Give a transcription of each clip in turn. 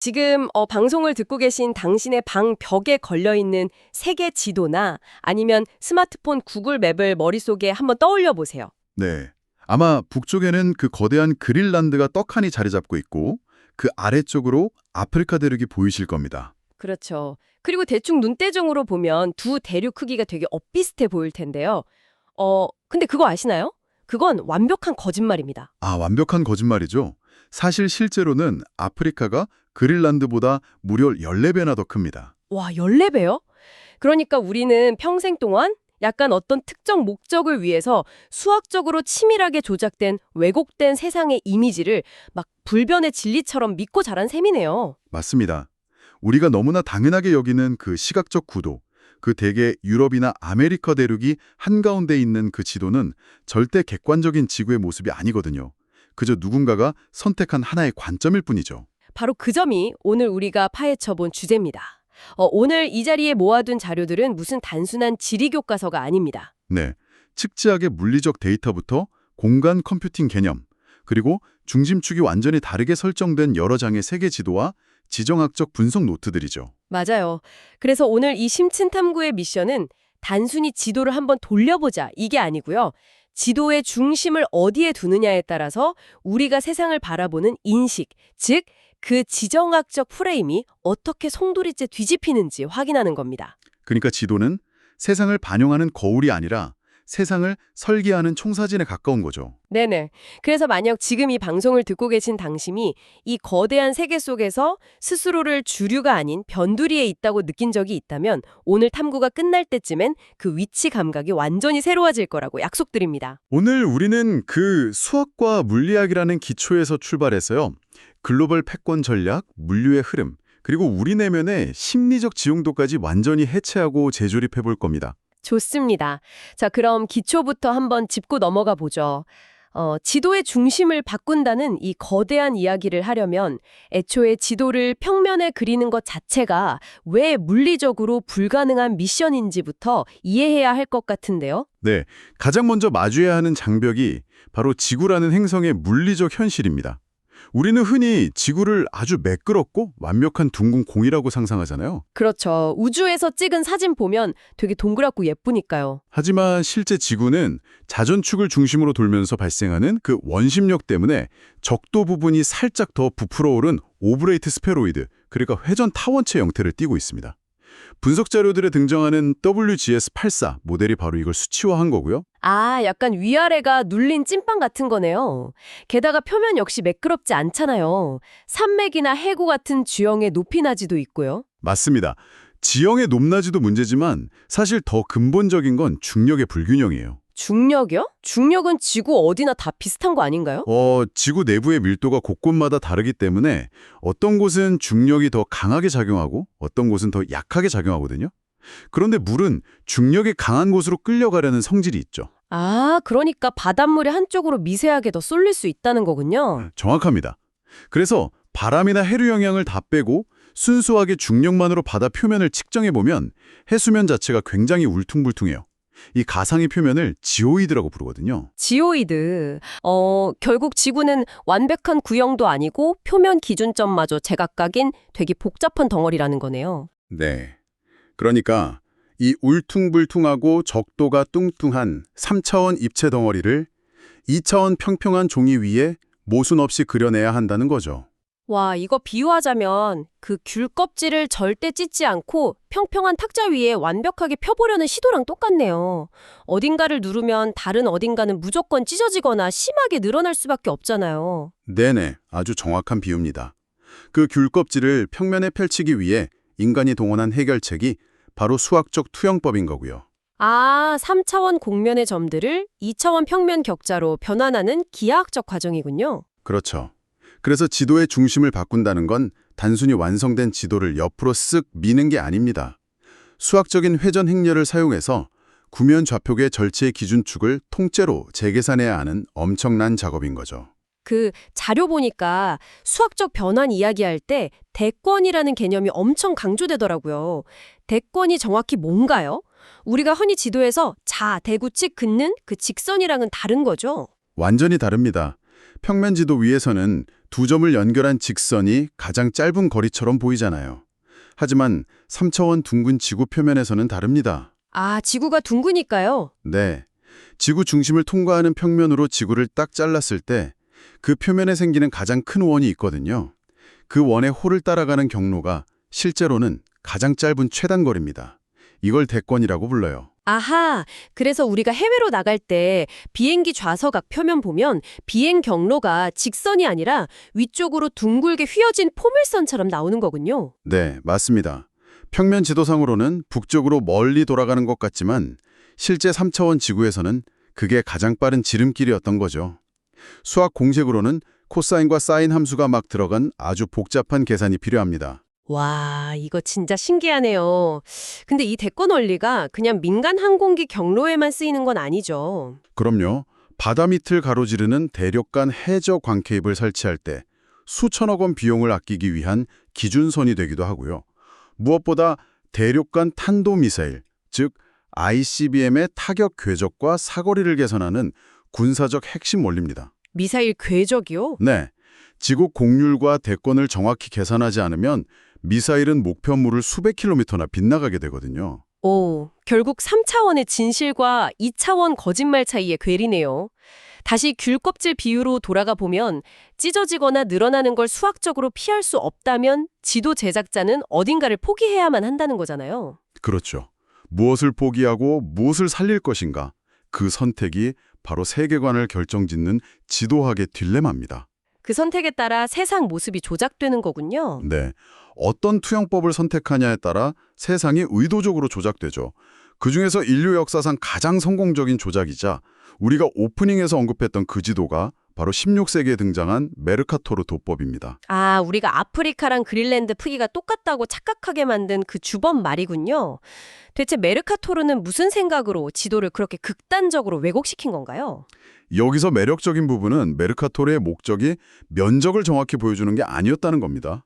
지금 방송을 듣고 계신 당신의 방 벽에 걸려있는 세계 지도나 아니면 스마트폰 구글 맵을 머릿속에 한번 떠올려 보세요. 네. 아마 북쪽에는 그 거대한 그린란드가 떡하니 자리 잡고 있고 그 아래쪽으로 아프리카 대륙이 보이실 겁니다. 그렇죠. 그리고 대충 눈대중으로 보면 두 대륙 크기가 되게 엇비슷해 보일 텐데요. 근데 그거 아시나요? 그건 완벽한 거짓말입니다. 아, 완벽한 거짓말이죠. 사실 실제로는 아프리카가 그린란드보다 무려 14배나 더 큽니다. 와, 14배요? 그러니까 우리는 평생 동안 약간 어떤 특정 목적을 위해서 수학적으로 치밀하게 조작된 왜곡된 세상의 이미지를 막 불변의 진리처럼 믿고 자란 셈이네요. 맞습니다. 우리가 너무나 당연하게 여기는 그 시각적 구도, 그 대개 유럽이나 아메리카 대륙이 한가운데 있는 그 지도는 절대 객관적인 지구의 모습이 아니거든요. 그저 누군가가 선택한 하나의 관점일 뿐이죠. 바로 그 점이 오늘 우리가 파헤쳐본 주제입니다. 오늘 이 자리에 모아둔 자료들은 무슨 단순한 지리교과서가 아닙니다. 네, 측지학의 물리적 데이터부터 공간 컴퓨팅 개념, 그리고 중심축이 완전히 다르게 설정된 여러 장의 세계 지도와 지정학적 분석 노트들이죠. 맞아요. 그래서 오늘 이 심층 탐구의 미션은 단순히 지도를 한번 돌려보자 이게 아니고요. 지도의 중심을 어디에 두느냐에 따라서 우리가 세상을 바라보는 인식, 즉 그 지정학적 프레임이 어떻게 송두리째 뒤집히는지 확인하는 겁니다. 그러니까 지도는 세상을 반영하는 거울이 아니라 세상을 설계하는 총사진에 가까운 거죠. 네네. 그래서 만약 지금 이 방송을 듣고 계신 당신이 이 거대한 세계 속에서 스스로를 주류가 아닌 변두리에 있다고 느낀 적이 있다면 오늘 탐구가 끝날 때쯤엔 그 위치 감각이 완전히 새로워질 거라고 약속드립니다. 오늘 우리는 그 수학과 물리학이라는 기초에서 출발해서요. 글로벌 패권 전략, 물류의 흐름, 그리고 우리 내면의 심리적 지용도까지 완전히 해체하고 재조립해 볼 겁니다. 좋습니다. 자, 그럼 기초부터 한번 짚고 넘어가 보죠. 지도의 중심을 바꾼다는 이 거대한 이야기를 하려면 애초에 지도를 평면에 그리는 것 자체가 왜 물리적으로 불가능한 미션인지부터 이해해야 할 것 같은데요. 네, 가장 먼저 마주해야 하는 장벽이 바로 지구라는 행성의 물리적 현실입니다. 우리는 흔히 지구를 아주 매끄럽고 완벽한 둥근 공이라고 상상하잖아요. 그렇죠. 우주에서 찍은 사진 보면 되게 동그랗고 예쁘니까요. 하지만 실제 지구는 자전축을 중심으로 돌면서 발생하는 그 원심력 때문에 적도 부분이 살짝 더 부풀어 오른 오브레이트 스페로이드, 그러니까 회전 타원체 형태를 띠고 있습니다. 분석 자료들에 등장하는 WGS84 모델이 바로 이걸 수치화한 거고요. 아, 약간 위아래가 눌린 찐빵 같은 거네요. 게다가 표면 역시 매끄럽지 않잖아요. 산맥이나 해구 같은 주형의 높이낮이도 있고요. 맞습니다. 지형의 높낮이도 문제지만 사실 더 근본적인 건 중력의 불균형이에요. 중력이요? 중력은 지구 어디나 다 비슷한 거 아닌가요? 지구 내부의 밀도가 곳곳마다 다르기 때문에 어떤 곳은 중력이 더 강하게 작용하고 어떤 곳은 더 약하게 작용하거든요. 그런데 물은 중력이 강한 곳으로 끌려가려는 성질이 있죠. 아, 그러니까 바닷물이 한쪽으로 미세하게 더 쏠릴 수 있다는 거군요. 정확합니다. 그래서 바람이나 해류 영향을 다 빼고 순수하게 중력만으로 바다 표면을 측정해보면 해수면 자체가 굉장히 울퉁불퉁해요. 이 가상의 표면을 지오이드라고 부르거든요. 지오이드. 결국 지구는 완벽한 구형도 아니고 표면 기준점마저 제각각인 되게 복잡한 덩어리라는 거네요. 네. 그러니까 이 울퉁불퉁하고 적도가 뚱뚱한 3차원 입체 덩어리를 2차원 평평한 종이 위에 모순 없이 그려내야 한다는 거죠. 와, 이거 비유하자면 그 귤 껍질을 절대 찢지 않고 평평한 탁자 위에 완벽하게 펴보려는 시도랑 똑같네요. 어딘가를 누르면 다른 어딘가는 무조건 찢어지거나 심하게 늘어날 수밖에 없잖아요. 네네, 아주 정확한 비유입니다. 그 귤 껍질을 평면에 펼치기 위해 인간이 동원한 해결책이 바로 수학적 투영법인 거고요. 아, 3차원 곡면의 점들을 2차원 평면 격자로 변환하는 기하학적 과정이군요. 그렇죠. 그래서 지도의 중심을 바꾼다는 건 단순히 완성된 지도를 옆으로 쓱 미는 게 아닙니다. 수학적인 회전 행렬을 사용해서 구면 좌표계 절체의 기준축을 통째로 재계산해야 하는 엄청난 작업인 거죠. 그 자료 보니까 수학적 변환 이야기할 때 대권이라는 개념이 엄청 강조되더라고요. 대권이 정확히 뭔가요? 우리가 흔히 지도에서 자, 대구측 긋는 그 직선이랑은 다른 거죠? 완전히 다릅니다. 평면 지도 위에서는 두 점을 연결한 직선이 가장 짧은 거리처럼 보이잖아요. 하지만 3차원 둥근 지구 표면에서는 다릅니다. 아, 지구가 둥그니까요. 네. 지구 중심을 통과하는 평면으로 지구를 딱 잘랐을 때 그 표면에 생기는 가장 큰 원이 있거든요. 그 원의 호를 따라가는 경로가 실제로는 가장 짧은 최단거리입니다. 이걸 대권이라고 불러요. 아하, 그래서 우리가 해외로 나갈 때 비행기 좌석악 표면 보면 비행 경로가 직선이 아니라 위쪽으로 둥글게 휘어진 포물선처럼 나오는 거군요. 네, 맞습니다. 평면 지도상으로는 북쪽으로 멀리 돌아가는 것 같지만 실제 3차원 지구에서는 그게 가장 빠른 지름길이었던 거죠. 수학 공식으로는 코사인과 사인 함수가 막 들어간 아주 복잡한 계산이 필요합니다. 와, 이거 진짜 신기하네요. 근데 이 대권 원리가 그냥 민간 항공기 경로에만 쓰이는 건 아니죠. 그럼요. 바다 밑을 가로지르는 대륙간 해저 광케이블 설치할 때 수천억 원 비용을 아끼기 위한 기준선이 되기도 하고요. 무엇보다 대륙간 탄도미사일, 즉 ICBM의 타격 궤적과 사거리를 계산하는 군사적 핵심 원리입니다. 미사일 궤적이요? 네, 지구 곡률과 대권을 정확히 계산하지 않으면 미사일은 목표물을 수백 킬로미터나 빗나가게 되거든요. 오, 결국 3차원의 진실과 2차원 거짓말 사이의 괴리네요. 다시 귤껍질 비유로 돌아가 보면 찢어지거나 늘어나는 걸 수학적으로 피할 수 없다면 지도 제작자는 어딘가를 포기해야만 한다는 거잖아요. 그렇죠. 무엇을 포기하고 무엇을 살릴 것인가? 그 선택이 바로 세계관을 결정짓는 지도학의 딜레마입니다. 그 선택에 따라 세상 모습이 조작되는 거군요. 네, 어떤 투영법을 선택하냐에 따라 세상이 의도적으로 조작되죠. 그중에서 인류 역사상 가장 성공적인 조작이자 우리가 오프닝에서 언급했던 그 지도가 바로 16세기에 등장한 메르카토르 도법입니다. 아, 우리가 아프리카랑 그린랜드 크기가 똑같다고 착각하게 만든 그 주범 말이군요. 대체 메르카토르는 무슨 생각으로 지도를 그렇게 극단적으로 왜곡시킨 건가요? 여기서 매력적인 부분은 메르카토르의 목적이 면적을 정확히 보여주는 게 아니었다는 겁니다.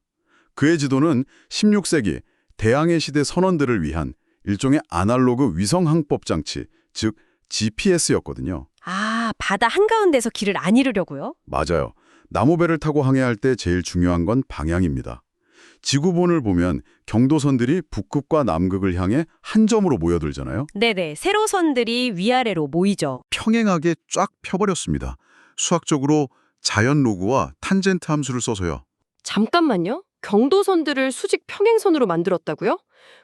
그의 지도는 16세기 대항해 시대 선원들을 위한 일종의 아날로그 위성 항법 장치, 즉 GPS였거든요. 아, 바다 한가운데서 길을 안 잃으려고요? 맞아요. 나무배를 타고 항해할 때 제일 중요한 건 방향입니다. 지구본을 보면 경도선들이 북극과 남극을 향해 한 점으로 모여들잖아요. 네네, 세로선들이 위아래로 모이죠. 평행하게 쫙 펴버렸습니다. 수학적으로 자연 로그와 탄젠트 함수를 써서요. 잠깐만요. 경도선들을 수직 평행선으로 만들었다고요?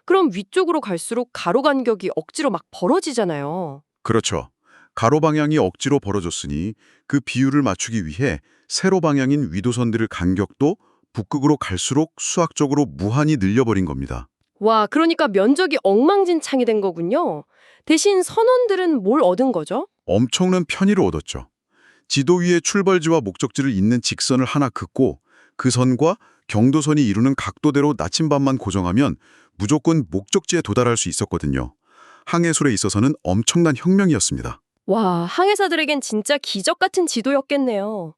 그럼 위쪽으로 갈수록 가로 간격이 억지로 막 벌어지잖아요. 그렇죠. 가로 방향이 억지로 벌어졌으니 그 비율을 맞추기 위해 세로 방향인 위도선들의 간격도 북극으로 갈수록 수학적으로 무한히 늘려버린 겁니다. 와, 그러니까 면적이 엉망진창이 된 거군요. 대신 선원들은 뭘 얻은 거죠? 엄청난 편의를 얻었죠. 지도 위에 출발지와 목적지를 잇는 직선을 하나 긋고 그 선과 경도선이 이루는 각도대로 나침반만 고정하면 무조건 목적지에 도달할 수 있었거든요. 항해술에 있어서는 엄청난 혁명이었습니다. 와, 항해사들에겐 진짜 기적 같은 지도였겠네요.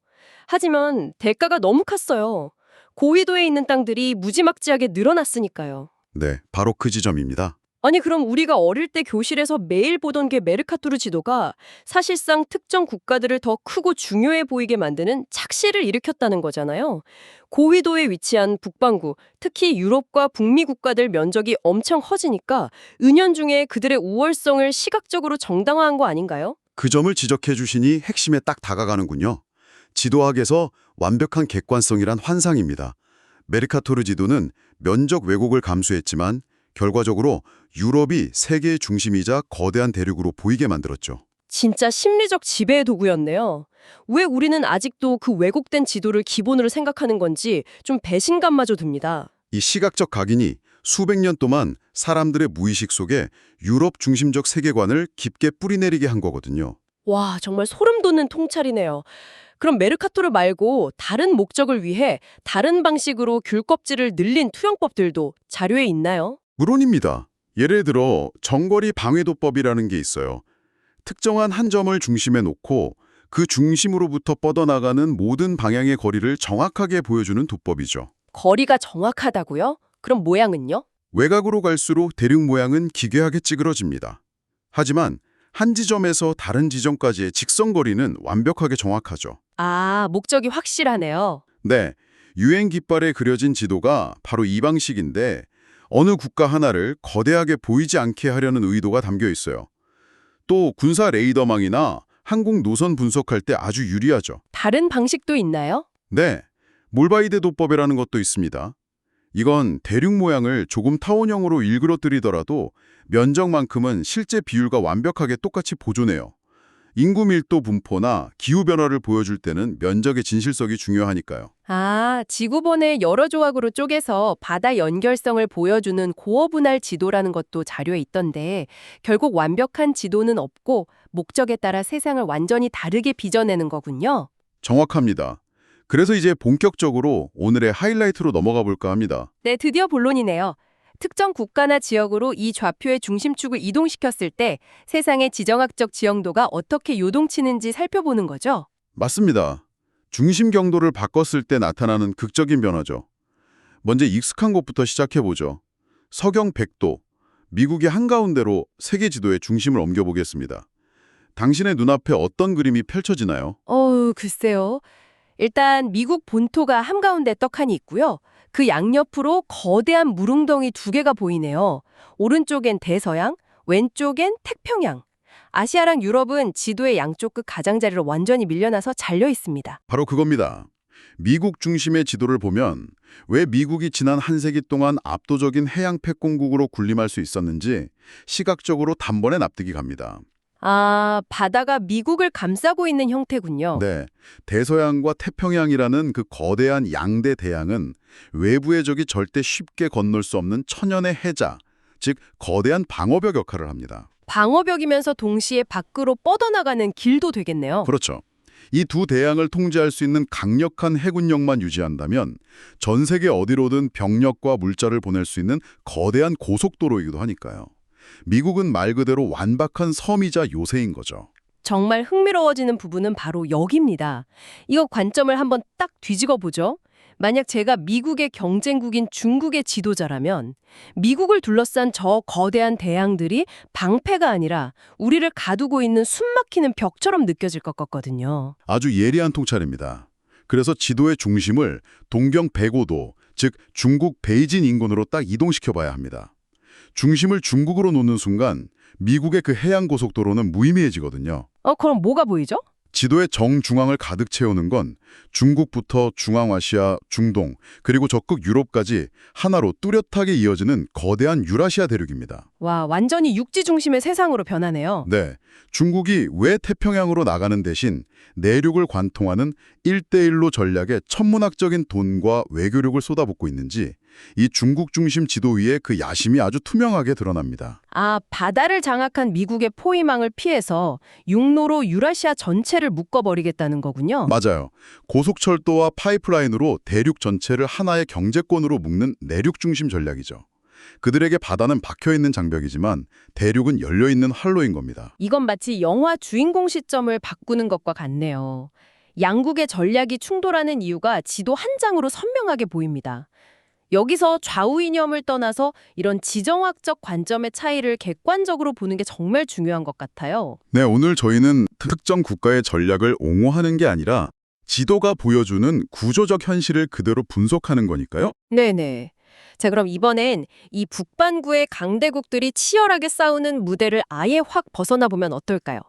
하지만 대가가 너무 컸어요. 고위도에 있는 땅들이 무지막지하게 늘어났으니까요. 네, 바로 그 지점입니다. 아니, 그럼 우리가 어릴 때 교실에서 매일 보던 게 메르카토르 지도가 사실상 특정 국가들을 더 크고 중요해 보이게 만드는 착시를 일으켰다는 거잖아요. 고위도에 위치한 북반구, 특히 유럽과 북미 국가들 면적이 엄청 커지니까 은연중에 그들의 우월성을 시각적으로 정당화한 거 아닌가요? 그 점을 지적해 주시니 핵심에 딱 다가가는군요. 지도학에서 완벽한 객관성이란 환상입니다. 메르카토르 지도는 면적 왜곡을 감수했지만 결과적으로 유럽이 세계의 중심이자 거대한 대륙으로 보이게 만들었죠. 진짜 심리적 지배의 도구였네요. 왜 우리는 아직도 그 왜곡된 지도를 기본으로 생각하는 건지 좀 배신감마저 듭니다. 이 시각적 각인이 수백 년 동안 사람들의 무의식 속에 유럽 중심적 세계관을 깊게 뿌리내리게 한 거거든요. 와, 정말 소름 돋는 통찰이네요. 그럼 메르카토르 말고 다른 목적을 위해 다른 방식으로 귤껍질을 늘린 투영법들도 자료에 있나요? 물론입니다. 예를 들어 정거리 방해도법이라는 게 있어요. 특정한 한 점을 중심에 놓고 그 중심으로부터 뻗어나가는 모든 방향의 거리를 정확하게 보여주는 도법이죠. 거리가 정확하다고요? 그럼 모양은요? 외곽으로 갈수록 대륙 모양은 기괴하게 찌그러집니다. 하지만 한 지점에서 다른 지점까지의 직선 거리는 완벽하게 정확하죠. 아, 목적이 확실하네요. 네, 유엔 깃발에 그려진 지도가 바로 이 방식인데 어느 국가 하나를 거대하게 보이지 않게 하려는 의도가 담겨 있어요. 또 군사 레이더망이나 항공 노선 분석할 때 아주 유리하죠. 다른 방식도 있나요? 네, 몰바이데 도법이라는 것도 있습니다. 이건 대륙 모양을 조금 타원형으로 일그러뜨리더라도 면적만큼은 실제 비율과 완벽하게 똑같이 보존해요. 인구 밀도 분포나 기후 변화를 보여줄 때는 면적의 진실성이 중요하니까요. 아, 지구본을 여러 조각으로 쪼개서 바다 연결성을 보여주는 고어 분할 지도라는 것도 자료에 있던데 결국 완벽한 지도는 없고 목적에 따라 세상을 완전히 다르게 빚어내는 거군요. 정확합니다. 그래서 이제 본격적으로 오늘의 하이라이트로 넘어가 볼까 합니다. 네, 드디어 본론이네요. 특정 국가나 지역으로 이 좌표의 중심축을 이동시켰을 때 세상의 지정학적 지형도가 어떻게 요동치는지 살펴보는 거죠. 맞습니다. 중심 경도를 바꿨을 때 나타나는 극적인 변화죠. 먼저 익숙한 것부터 시작해보죠. 서경 100도, 미국의 한가운데로 세계 지도의 중심을 옮겨보겠습니다. 당신의 눈앞에 어떤 그림이 펼쳐지나요? 글쎄요. 일단 미국 본토가 한가운데 떡하니 있고요. 그 양옆으로 거대한 물웅덩이 두 개가 보이네요. 오른쪽엔 대서양, 왼쪽엔 태평양. 아시아랑 유럽은 지도의 양쪽 끝 가장자리로 완전히 밀려나서 잘려 있습니다. 바로 그겁니다. 미국 중심의 지도를 보면 왜 미국이 지난 한 세기 동안 압도적인 해양 패권국으로 군림할 수 있었는지 시각적으로 단번에 납득이 갑니다. 아, 바다가 미국을 감싸고 있는 형태군요. 네, 대서양과 태평양이라는 그 거대한 양대 대양은 외부의 적이 절대 쉽게 건널 수 없는 천연의 해자, 즉 거대한 방어벽 역할을 합니다. 방어벽이면서 동시에 밖으로 뻗어나가는 길도 되겠네요. 그렇죠. 이 두 대양을 통제할 수 있는 강력한 해군력만 유지한다면 전 세계 어디로든 병력과 물자를 보낼 수 있는 거대한 고속도로이기도 하니까요. 미국은 말 그대로 완박한 섬이자 요새인 거죠. 정말 흥미로워지는 부분은 바로 여기입니다. 이거 관점을 한번 딱 뒤집어 보죠. 만약 제가 미국의 경쟁국인 중국의 지도자라면 미국을 둘러싼 저 거대한 대양들이 방패가 아니라 우리를 가두고 있는 숨막히는 벽처럼 느껴질 것 같거든요. 아주 예리한 통찰입니다. 그래서 지도의 중심을 동경 105도, 즉 중국 베이징 인근으로 딱 이동시켜 봐야 합니다. 중심을 중국으로 놓는 순간 미국의 그 해양 고속도로는 무의미해지거든요. 그럼 뭐가 보이죠? 지도의 정중앙을 가득 채우는 건 중국부터 중앙아시아, 중동, 그리고 적극 유럽까지 하나로 뚜렷하게 이어지는 거대한 유라시아 대륙입니다. 와, 완전히 육지 중심의 세상으로 변하네요. 네, 중국이 왜 태평양으로 나가는 대신 내륙을 관통하는 1대1로 전략에 천문학적인 돈과 외교력을 쏟아붓고 있는지 이 중국 중심 지도 위에 그 야심이 아주 투명하게 드러납니다. 아, 바다를 장악한 미국의 포위망을 피해서 육로로 유라시아 전체를 묶어버리겠다는 거군요. 맞아요. 고속철도와 파이프라인으로 대륙 전체를 하나의 경제권으로 묶는 내륙 중심 전략이죠. 그들에게 바다는 박혀있는 장벽이지만 대륙은 열려있는 활로인 겁니다. 이건 마치 영화 주인공 시점을 바꾸는 것과 같네요. 양국의 전략이 충돌하는 이유가 지도 한 장으로 선명하게 보입니다. 여기서 좌우 이념을 떠나서 이런 지정학적 관점의 차이를 객관적으로 보는 게 정말 중요한 것 같아요. 네, 오늘 저희는 특정 국가의 전략을 옹호하는 게 아니라 지도가 보여주는 구조적 현실을 그대로 분석하는 거니까요. 네네. 자, 그럼 이번엔 이 북반구의 강대국들이 치열하게 싸우는 무대를 아예 확 벗어나 보면 어떨까요?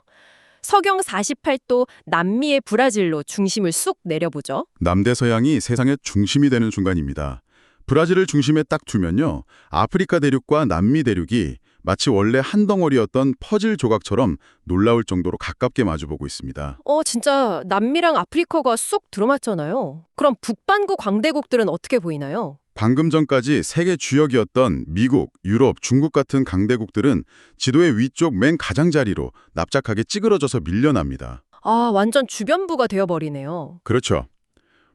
서경 48도 남미의 브라질로 중심을 쑥 내려보죠. 남대서양이 세상의 중심이 되는 순간입니다. 브라질을 중심에 딱 두면요. 아프리카 대륙과 남미 대륙이 마치 원래 한 덩어리였던 퍼즐 조각처럼 놀라울 정도로 가깝게 마주보고 있습니다. 진짜 남미랑 아프리카가 쑥 들어맞잖아요. 그럼 북반구 강대국들은 어떻게 보이나요? 방금 전까지 세계 주역이었던 미국, 유럽, 중국 같은 강대국들은 지도의 위쪽 맨 가장자리로 납작하게 찌그러져서 밀려납니다. 아, 완전 주변부가 되어버리네요. 그렇죠.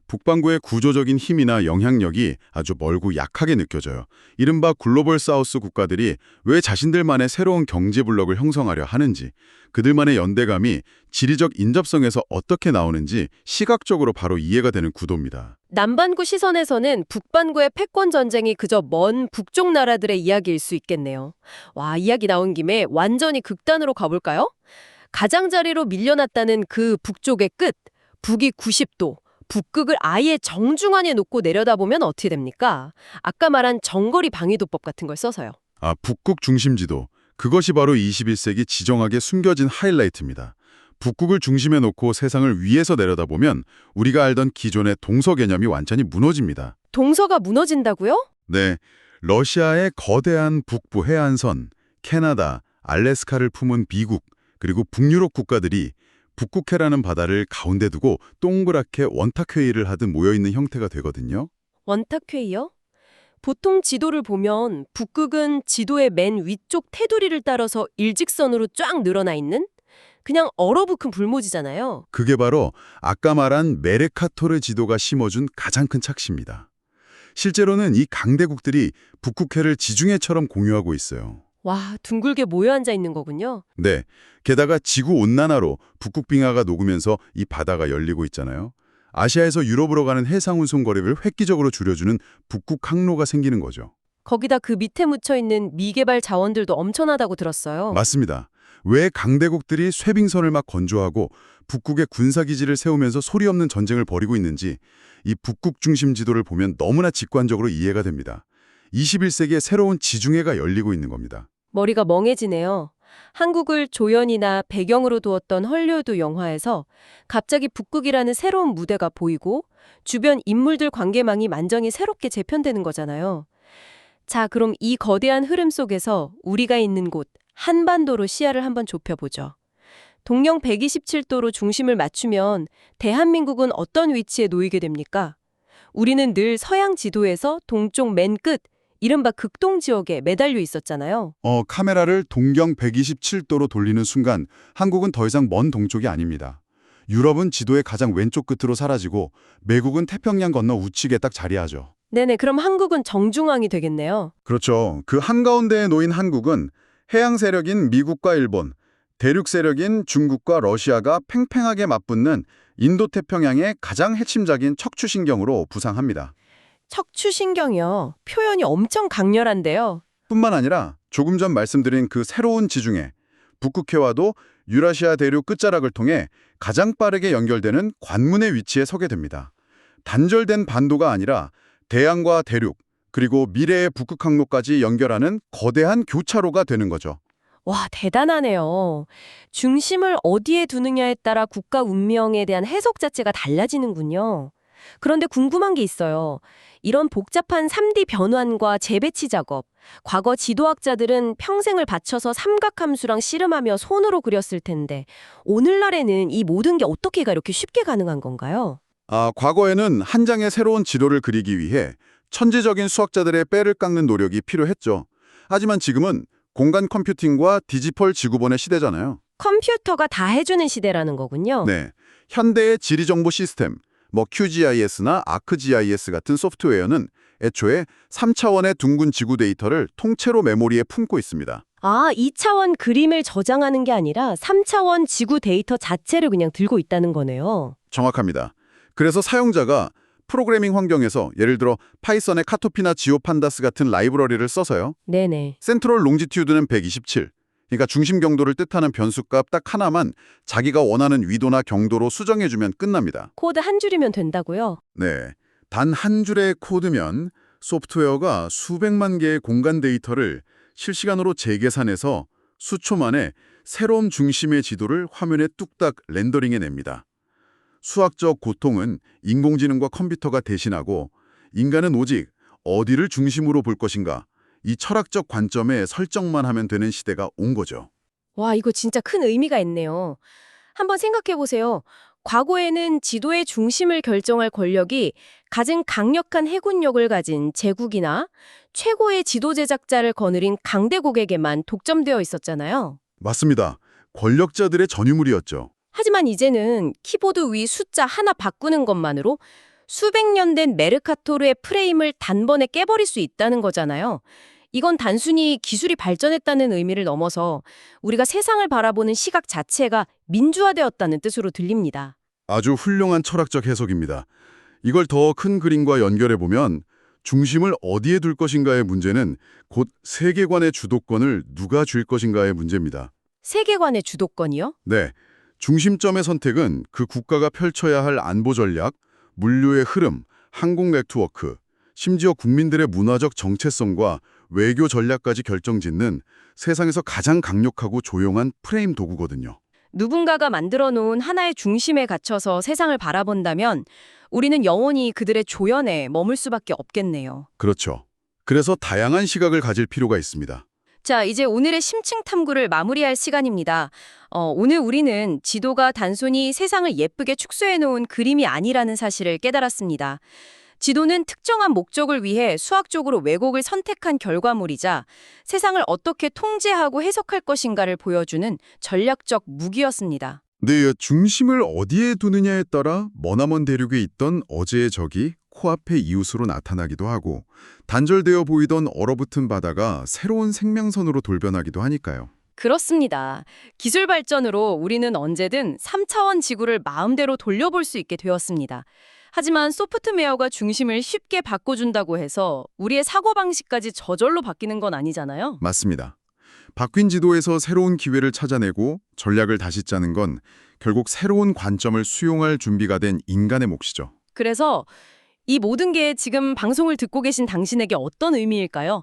북반구의 구조적인 힘이나 영향력이 아주 멀고 약하게 느껴져요. 이른바 글로벌 사우스 국가들이 왜 자신들만의 새로운 경제 블록을 형성하려 하는지, 그들만의 연대감이 지리적 인접성에서 어떻게 나오는지 시각적으로 바로 이해가 되는 구도입니다. 남반구 시선에서는 북반구의 패권 전쟁이 그저 먼 북쪽 나라들의 이야기일 수 있겠네요. 와, 이야기 나온 김에 완전히 극단으로 가볼까요? 가장자리로 밀려났다는 그 북쪽의 끝, 북위 90도, 북극을 아예 정중앙에 놓고 내려다보면 어떻게 됩니까? 아까 말한 정거리 방위도법 같은 걸 써서요. 북극 중심 지도. 그것이 바로 21세기 지정학에 숨겨진 하이라이트입니다. 북극을 중심에 놓고 세상을 위에서 내려다보면 우리가 알던 기존의 동서 개념이 완전히 무너집니다. 동서가 무너진다고요? 네, 러시아의 거대한 북부 해안선, 캐나다, 알래스카를 품은 미국, 그리고 북유럽 국가들이 북극해라는 바다를 가운데 두고 동그랗게 원탁회의를 하듯 모여있는 형태가 되거든요. 원탁회의요? 보통 지도를 보면 북극은 지도의 맨 위쪽 테두리를 따라서 일직선으로 쫙 늘어나 있는 그냥 얼어붙은 불모지잖아요. 그게 바로 아까 말한 메르카토르 지도가 심어준 가장 큰 착시입니다. 실제로는 이 강대국들이 북극해를 지중해처럼 공유하고 있어요. 와, 둥글게 모여 앉아 있는 거군요. 네, 게다가 지구온난화로 북극 빙하가 녹으면서 이 바다가 열리고 있잖아요. 아시아에서 유럽으로 가는 해상 운송 거리를 획기적으로 줄여주는 북극 항로가 생기는 거죠. 거기다 그 밑에 묻혀있는 미개발 자원들도 엄청나다고 들었어요. 맞습니다. 왜 강대국들이 쇠빙선을 막 건조하고 북극에 군사기지를 세우면서 소리 없는 전쟁을 벌이고 있는지 이 북극 중심 지도를 보면 너무나 직관적으로 이해가 됩니다. 21세기의 새로운 지중해가 열리고 있는 겁니다. 머리가 멍해지네요. 한국을 조연이나 배경으로 두었던 헐리우드 영화에서 갑자기 북극이라는 새로운 무대가 보이고 주변 인물들 관계망이 만정이 새롭게 재편되는 거잖아요. 자, 그럼 이 거대한 흐름 속에서 우리가 있는 곳 한반도로 시야를 한번 좁혀보죠. 동영 127도로 중심을 맞추면 대한민국은 어떤 위치에 놓이게 됩니까? 우리는 늘 서양 지도에서 동쪽 맨 끝, 이른바 극동 지역에 매달려 있었잖아요. 카메라를 동경 127도로 돌리는 순간 한국은 더 이상 먼 동쪽이 아닙니다. 유럽은 지도의 가장 왼쪽 끝으로 사라지고 미국은 태평양 건너 우측에 딱 자리하죠. 네네, 그럼 한국은 정중앙이 되겠네요. 그렇죠. 그 한가운데에 놓인 한국은 해양 세력인 미국과 일본, 대륙 세력인 중국과 러시아가 팽팽하게 맞붙는 인도태평양의 가장 핵심적인 척추신경으로 부상합니다. 척추신경이요. 표현이 엄청 강렬한데요. 뿐만 아니라 조금 전 말씀드린 그 새로운 지중해, 북극해와도 유라시아 대륙 끝자락을 통해 가장 빠르게 연결되는 관문의 위치에 서게 됩니다. 단절된 반도가 아니라 대양과 대륙, 그리고 미래의 북극 항로까지 연결하는 거대한 교차로가 되는 거죠. 와, 대단하네요. 중심을 어디에 두느냐에 따라 국가 운명에 대한 해석 자체가 달라지는군요. 그런데 궁금한 게 있어요. 이런 복잡한 3D 변환과 재배치 작업, 과거 지도학자들은 평생을 바쳐서 삼각함수랑 씨름하며 손으로 그렸을 텐데 오늘날에는 이 모든 게 어떻게 이렇게 쉽게 가능한 건가요? 과거에는 한 장의 새로운 지도를 그리기 위해 천재적인 수학자들의 뼈를 깎는 노력이 필요했죠. 하지만 지금은 공간 컴퓨팅과 디지털 지구본의 시대잖아요. 컴퓨터가 다 해주는 시대라는 거군요. 네, 현대의 지리정보 시스템, QGIS나 ArcGIS 같은 소프트웨어는 애초에 3차원의 둥근 지구 데이터를 통째로 메모리에 품고 있습니다. 2차원 그림을 저장하는 게 아니라 3차원 지구 데이터 자체를 그냥 들고 있다는 거네요. 정확합니다. 그래서 사용자가 프로그래밍 환경에서 예를 들어 파이썬의 카토피나 지오판다스 같은 라이브러리를 써서요. 네네. 센트럴 롱지튜드는 127, 그러니까 중심 경도를 뜻하는 변수값 딱 하나만 자기가 원하는 위도나 경도로 수정해주면 끝납니다. 코드 한 줄이면 된다고요? 네, 단 한 줄의 코드면 소프트웨어가 수백만 개의 공간 데이터를 실시간으로 재계산해서 수초 만에 새로운 중심의 지도를 화면에 뚝딱 렌더링해냅니다. 수학적 고통은 인공지능과 컴퓨터가 대신하고 인간은 오직 어디를 중심으로 볼 것인가, 이 철학적 관점에 설정만 하면 되는 시대가 온 거죠. 와, 이거 진짜 큰 의미가 있네요. 한번 생각해 보세요. 과거에는 지도의 중심을 결정할 권력이 가장 강력한 해군력을 가진 제국이나 최고의 지도 제작자를 거느린 강대국에게만 독점되어 있었잖아요. 맞습니다. 권력자들의 전유물이었죠. 하지만 이제는 키보드 위 숫자 하나 바꾸는 것만으로 수백 년 된 메르카토르의 프레임을 단번에 깨버릴 수 있다는 거잖아요. 이건 단순히 기술이 발전했다는 의미를 넘어서 우리가 세상을 바라보는 시각 자체가 민주화되었다는 뜻으로 들립니다. 아주 훌륭한 철학적 해석입니다. 이걸 더 큰 그림과 연결해보면 중심을 어디에 둘 것인가의 문제는 곧 세계관의 주도권을 누가 줄 것인가의 문제입니다. 세계관의 주도권이요? 네, 중심점의 선택은 그 국가가 펼쳐야 할 안보 전략, 물류의 흐름, 항공 네트워크, 심지어 국민들의 문화적 정체성과 외교 전략까지 결정짓는 세상에서 가장 강력하고 조용한 프레임 도구거든요. 누군가가 만들어 놓은 하나의 중심에 갇혀서 세상을 바라본다면 우리는 영원히 그들의 조연에 머물 수밖에 없겠네요. 그렇죠. 그래서 다양한 시각을 가질 필요가 있습니다. 자, 이제 오늘의 심층 탐구를 마무리할 시간입니다. 오늘 우리는 지도가 단순히 세상을 예쁘게 축소해 놓은 그림이 아니라는 사실을 깨달았습니다. 지도는 특정한 목적을 위해 수학적으로 왜곡을 선택한 결과물이자 세상을 어떻게 통제하고 해석할 것인가를 보여주는 전략적 무기였습니다. 네, 중심을 어디에 두느냐에 따라 머나먼 대륙에 있던 어제의 적이 코앞의 이웃으로 나타나기도 하고 단절되어 보이던 얼어붙은 바다가 새로운 생명선으로 돌변하기도 하니까요. 그렇습니다. 기술 발전으로 우리는 언제든 3차원 지구를 마음대로 돌려볼 수 있게 되었습니다. 하지만 소프트웨어가 중심을 쉽게 바꿔준다고 해서 우리의 사고방식까지 저절로 바뀌는 건 아니잖아요. 맞습니다. 바뀐 지도에서 새로운 기회를 찾아내고 전략을 다시 짜는 건 결국 새로운 관점을 수용할 준비가 된 인간의 몫이죠. 그래서 이 모든 게 지금 방송을 듣고 계신 당신에게 어떤 의미일까요?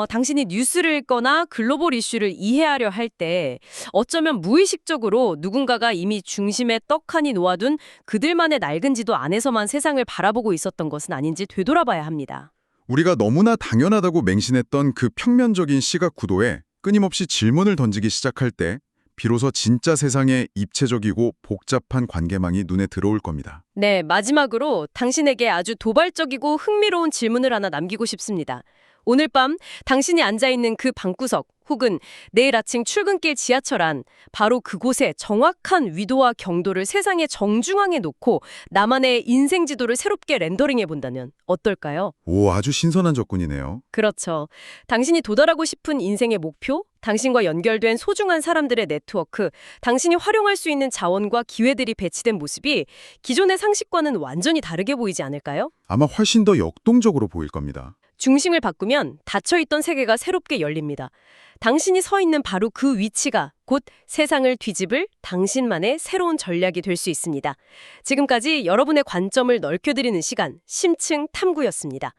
당신이 뉴스를 읽거나 글로벌 이슈를 이해하려 할 때 어쩌면 무의식적으로 누군가가 이미 중심에 떡하니 놓아둔 그들만의 낡은 지도 안에서만 세상을 바라보고 있었던 것은 아닌지 되돌아봐야 합니다. 우리가 너무나 당연하다고 맹신했던 그 평면적인 시각 구도에 끊임없이 질문을 던지기 시작할 때 비로소 진짜 세상의 입체적이고 복잡한 관계망이 눈에 들어올 겁니다. 네, 마지막으로 당신에게 아주 도발적이고 흥미로운 질문을 하나 남기고 싶습니다. 오늘 밤 당신이 앉아있는 그 방구석 혹은 내일 아침 출근길 지하철 안 바로 그곳에 정확한 위도와 경도를 세상의 정중앙에 놓고 나만의 인생 지도를 새롭게 렌더링해 본다면 어떨까요? 오, 아주 신선한 접근이네요. 그렇죠. 당신이 도달하고 싶은 인생의 목표, 당신과 연결된 소중한 사람들의 네트워크, 당신이 활용할 수 있는 자원과 기회들이 배치된 모습이 기존의 상식과는 완전히 다르게 보이지 않을까요? 아마 훨씬 더 역동적으로 보일 겁니다. 중심을 바꾸면 닫혀있던 세계가 새롭게 열립니다. 당신이 서 있는 바로 그 위치가 곧 세상을 뒤집을 당신만의 새로운 전략이 될 수 있습니다. 지금까지 여러분의 관점을 넓혀드리는 시간, 심층 탐구였습니다.